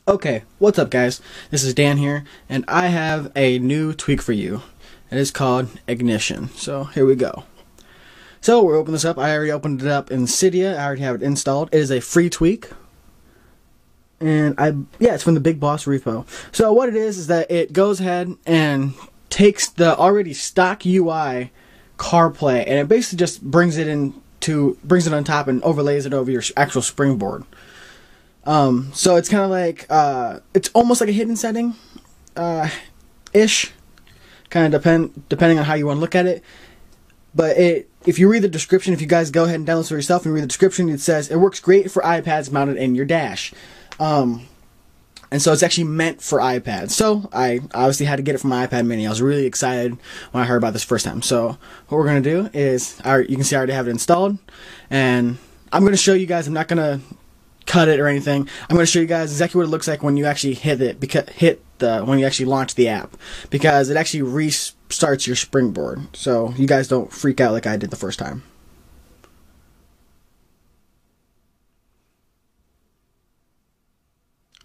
Okay, what's up guys? This is Dan here, and I have a new tweak for you. It is called Ignition. So here we go. So we'll open this up. I already opened it up in Cydia. I already have it installed. It is a free tweak. And it's from the Big Boss repo. So what it is that it goes ahead and takes the already stock UI CarPlay, and it basically just brings it on top and overlays it over your actual springboard. So it's kind of like, it's almost like a hidden setting, ish, kind of depending on how you want to look at it. But if you read the description, if you guys go ahead and download it for yourself and read the description, it says it works great for iPads mounted in your dash. And so it's actually meant for iPads. So I obviously had to get it from my iPad mini. I was really excited when I heard about this first time. So what we're going to do is, you can see I already have it installed, and I'm going to show you guys. I'm not going to cut it or anything. I'm going to show you guys exactly what it looks like when you actually when you actually launch the app, because it actually restarts your springboard, so you guys don't freak out like I did the first time.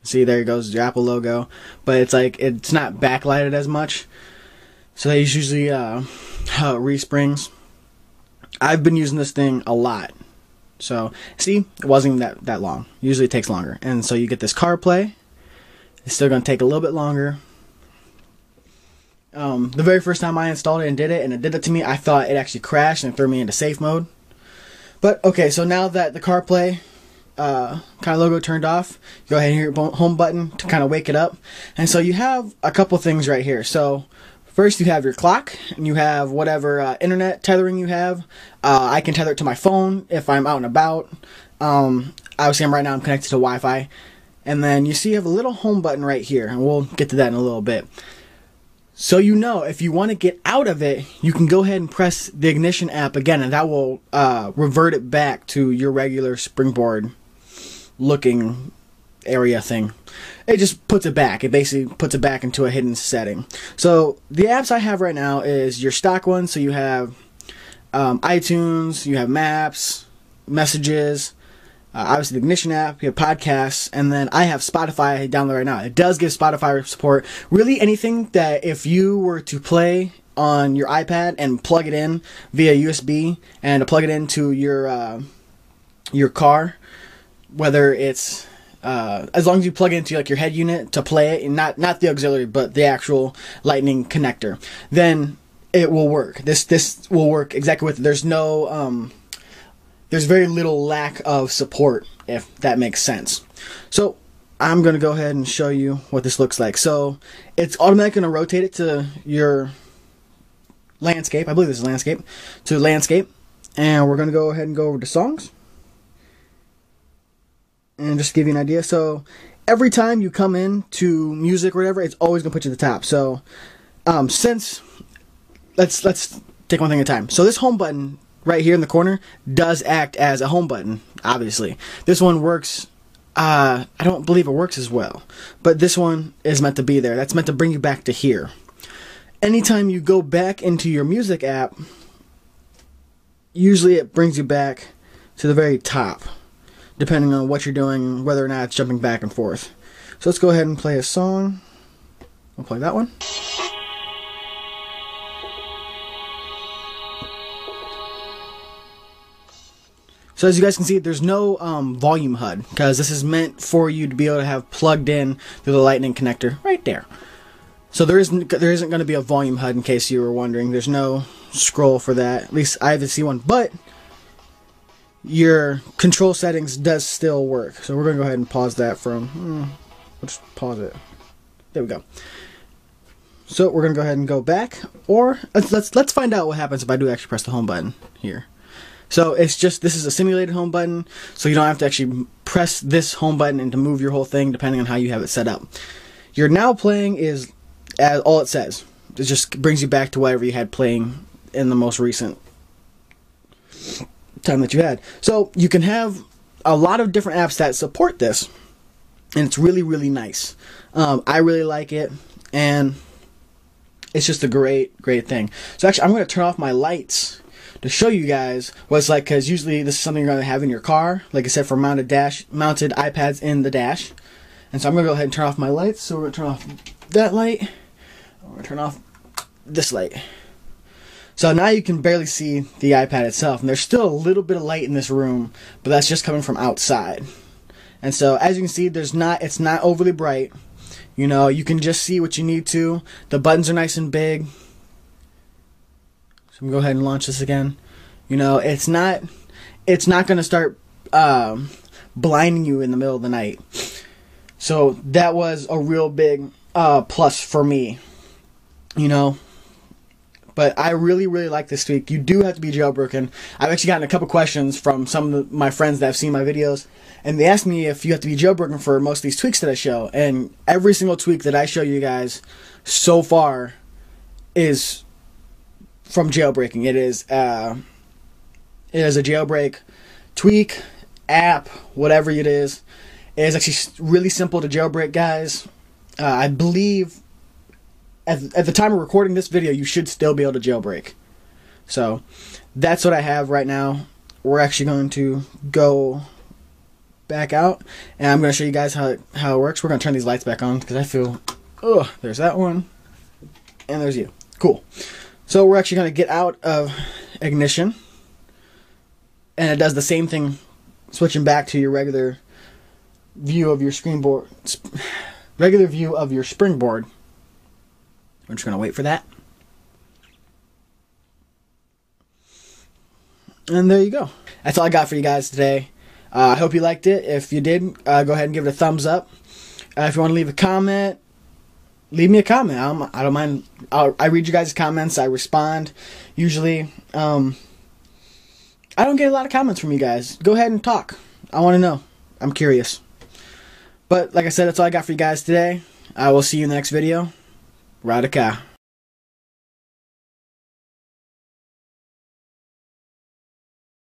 See, there goes your Apple logo, but it's not backlighted as much, so that is usually how it resprings. I've been using this thing a lot. So, see, it wasn't even that long. Usually it takes longer. And so you get this CarPlay. It's still going to take a little bit longer. The very first time I installed it and did it to me, I thought it actually crashed and threw me into safe mode. But, okay, so now that the CarPlay kind of logo turned off, go ahead and hit your home button to kind of wake it up. And so you have a couple things right here. So, first, you have your clock, and you have whatever internet tethering you have. I can tether it to my phone if I'm out and about. Obviously, right now I'm connected to Wi-Fi. And then you see you have a little home button right here, and we'll get to that in a little bit. So if you want to get out of it, you can go ahead and press the Ignition app again, and that will revert it back to your regular springboard looking area thing. It just puts it back. It basically puts it back into a hidden setting. So the apps I have right now is your stock ones. So you have iTunes, you have Maps, Messages, obviously the Ignition app, you have podcasts, and then I have Spotify downloaded right now. It does give Spotify support. Really anything that if you were to play on your iPad and plug it in via USB and plug it into your car, whether it's as long as you plug it into like your head unit to play it, and not the auxiliary, but the actual lightning connector, then it will work. This will work exactly with it. There's very little lack of support, if that makes sense. So I'm going to go ahead and show you what this looks like. So it's automatically going to rotate it to your landscape. I believe this is landscape. To landscape. And we're going to go ahead and go over to songs. And just to give you an idea, so every time you come in to music or whatever, it's always going to put you at the top. So let's take one thing at a time. So this home button right here in the corner does act as a home button, obviously. This one works, I don't believe it works as well, but this one is meant to be there. That's meant to bring you back to here. Anytime you go back into your music app, usually it brings you back to the very top, depending on what you're doing, whether or not it's jumping back and forth. So let's go ahead and play a song. We'll play that one. So as you guys can see, there's no volume HUD, because this is meant for you to be able to have plugged in through the lightning connector right there. So there isn't going to be a volume HUD, in case you were wondering. There's no scroll for that. At least I haven't seen one, but your control settings does still work. So we're going to go ahead and pause that let's pause it. There we go. So we're going to go ahead and go back, or let's find out what happens if I do actually press the home button here. So this is a simulated home button, so you don't have to actually press this home button and to move your whole thing, depending on how you have it set up. Your now playing is all it says. It just brings you back to whatever you had playing in the most recent time that you had. So you can have a lot of different apps that support this, and it's really, really nice. I really like it, and it's just a great thing. So actually, I'm going to turn off my lights to show you guys what it's like, because usually this is something you're going to have in your car, like I said, for mounted iPads in the dash. And so I'm going to go ahead and turn off my lights. So we're going to turn off that light. We're going to turn off this light. So now you can barely see the iPad itself. And there's still a little bit of light in this room, but that's just coming from outside. And so as you can see, it's not overly bright. You know, you can just see what you need to. The buttons are nice and big. So I'm going to go ahead and launch this again. You know, it's not going to start blinding you in the middle of the night. So that was a real big plus for me. You know, but I really, really like this tweak. You do have to be jailbroken. I've actually gotten a couple questions from some of my friends that have seen my videos, and they asked me if you have to be jailbroken for most of these tweaks that I show. And every single tweak that I show you guys so far is from jailbreaking. It is a jailbreak tweak, app, whatever it is. It is actually really simple to jailbreak, guys. I believe at the time of recording this video, you should still be able to jailbreak. So that's what I have right now. We're actually going to go back out, and I'm going to show you guys how it works. We're going to turn these lights back on because I feel, there's that one, and there's you. Cool. So we're actually going to get out of ignition, and it does the same thing, switching back to your regular view of your springboard. I'm just going to wait for that. And there you go. That's all I got for you guys today. I hope you liked it. If you did, go ahead and give it a thumbs up. If you want to leave a comment, leave me a comment. I don't mind. I read you guys' comments. I respond. Usually, I don't get a lot of comments from you guys. Go ahead and talk. I want to know. I'm curious. But like I said, that's all I got for you guys today. I will see you in the next video. RADAKA.